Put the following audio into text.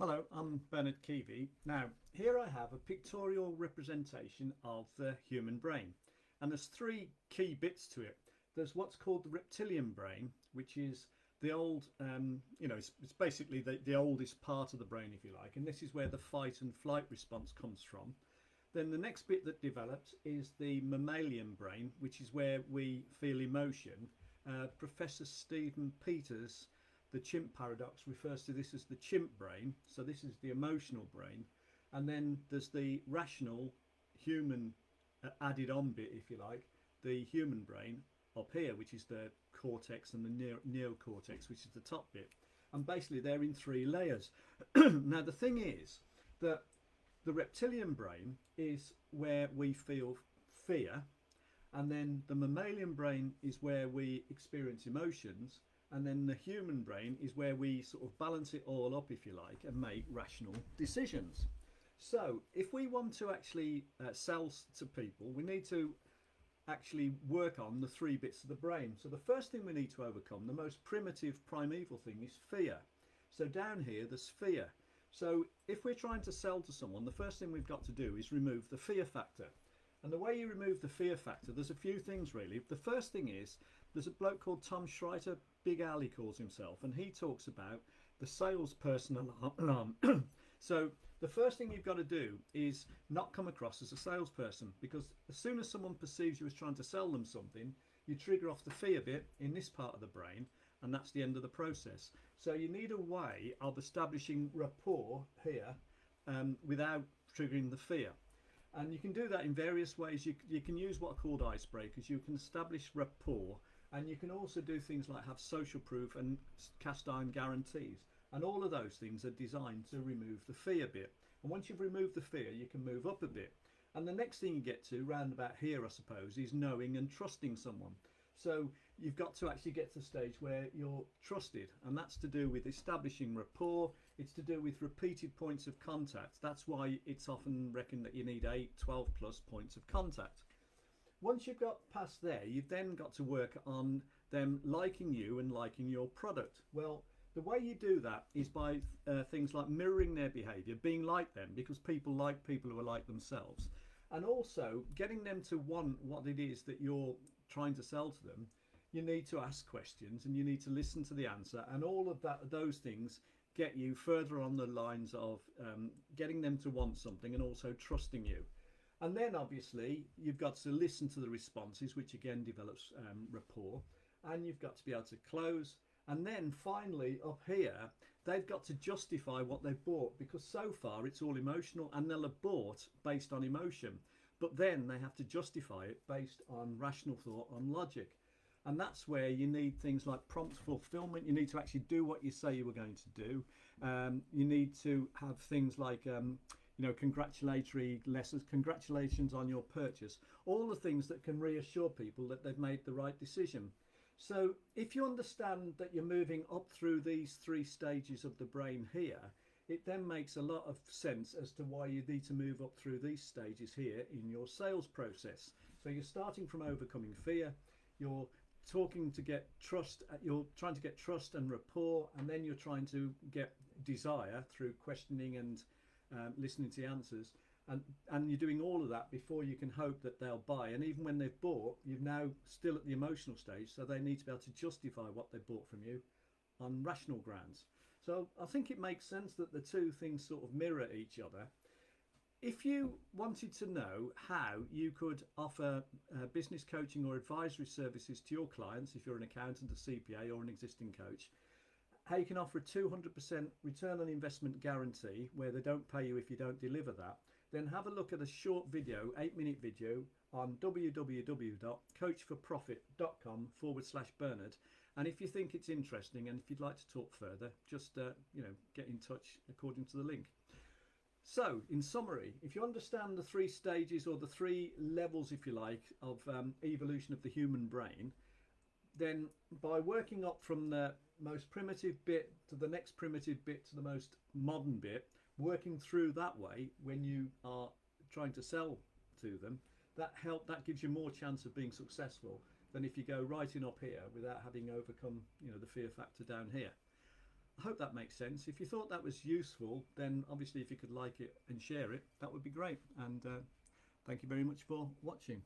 Hello, I'm Bernard Keevy. Now, here I have a pictorial representation of the human brain, and there's three key bits to it. There's what's called the reptilian brain, which is the old, it's basically the oldest part of the brain, if you like, and this is where the fight and flight response comes from. Then the next bit that develops is the mammalian brain, which is where we feel emotion. Professor Stephen Peters, the chimp paradox, refers to this as the chimp brain. So this is the emotional brain. And then there's the rational human added on bit, if you like, the human brain up here, which is the cortex, and the neocortex, which is the top bit. And basically they're in three layers. Now the thing is that the reptilian brain is where we feel fear, and then the mammalian brain is where we experience emotions, and then the human brain is where we sort of balance it all up, if you like, and make rational decisions. So if we want to actually sell to people, we need to actually work on the three bits of the brain. So the first thing we need to overcome, the most primitive primeval thing, is fear. So down here there's fear. So if we're trying to sell to someone, the first thing we've got to do is remove the fear factor. And the way you remove the fear factor, there's a few things really. The first thing is, there's a bloke called Tom Schreiter, Big Al he calls himself, and he talks about the salesperson alarm. So the first thing you've got to do is not come across as a salesperson, because as soon as someone perceives you as trying to sell them something, you trigger off the fear bit in this part of the brain, and that's the end of the process. So you need a way of establishing rapport here without triggering the fear. And you can do that in various ways. You can use what are called icebreakers. You can establish rapport, and you can also do things like have social proof and cast iron guarantees. And all of those things are designed to remove the fear bit. And once you've removed the fear, you can move up a bit. And the next thing you get to, round about here, I suppose, is knowing and trusting someone. So you've got to actually get to the stage where you're trusted, and that's to do with establishing rapport. It's to do with repeated points of contact. That's why it's often reckoned that you need 8, 12 plus points of contact. Once you've got past there, you've then got to work on them liking you and liking your product. Well, the way you do that is by things like mirroring their behaviour, being like them, because people like people who are like themselves, and also getting them to want what it is that you're trying to sell to them. You need to ask questions, and you need to listen to the answer, and all of that, those things get you further on the lines of getting them to want something and also trusting you. And then obviously you've got to listen to the responses, which again develops rapport, and you've got to be able to close. And then finally up here, they've got to justify what they've bought, because so far it's all emotional, and they'll have bought based on emotion, but then they have to justify it based on rational thought, on logic. And that's where you need things like prompt fulfillment. You need to actually do what you say you were going to do. You need to have things like congratulatory letters, congratulations on your purchase, all the things that can reassure people that they've made the right decision. So if you understand that you're moving up through these three stages of the brain here, it then makes a lot of sense as to why you need to move up through these stages here in your sales process. So you're starting from overcoming fear, you're talking to get trust, you're trying to get trust and rapport, and then you're trying to get desire through questioning and listening to the answers. And you're doing all of that before you can hope that they'll buy. And even when they've bought, you're now still at the emotional stage, so they need to be able to justify what they bought from you on rational grounds. So I think it makes sense that the two things sort of mirror each other. If you wanted to know how you could offer business coaching or advisory services to your clients, if you're an accountant, a CPA or an existing coach, how you can offer a 200% return on investment guarantee where they don't pay you if you don't deliver that, then have a look at a short video, 8-minute video on www.coachforprofit.com/Bernard. And if you think it's interesting and if you'd like to talk further, just get in touch according to the link. So in summary, if you understand the three stages, or the three levels, if you like, of evolution of the human brain, then by working up from the most primitive bit to the next primitive bit to the most modern bit, working through that way when you are trying to sell to them, that gives you more chance of being successful than if you go right in up here without having overcome the fear factor down here. I hope that makes sense. If you thought that was useful, then obviously if you could like it and share it, that would be great. And thank you very much for watching.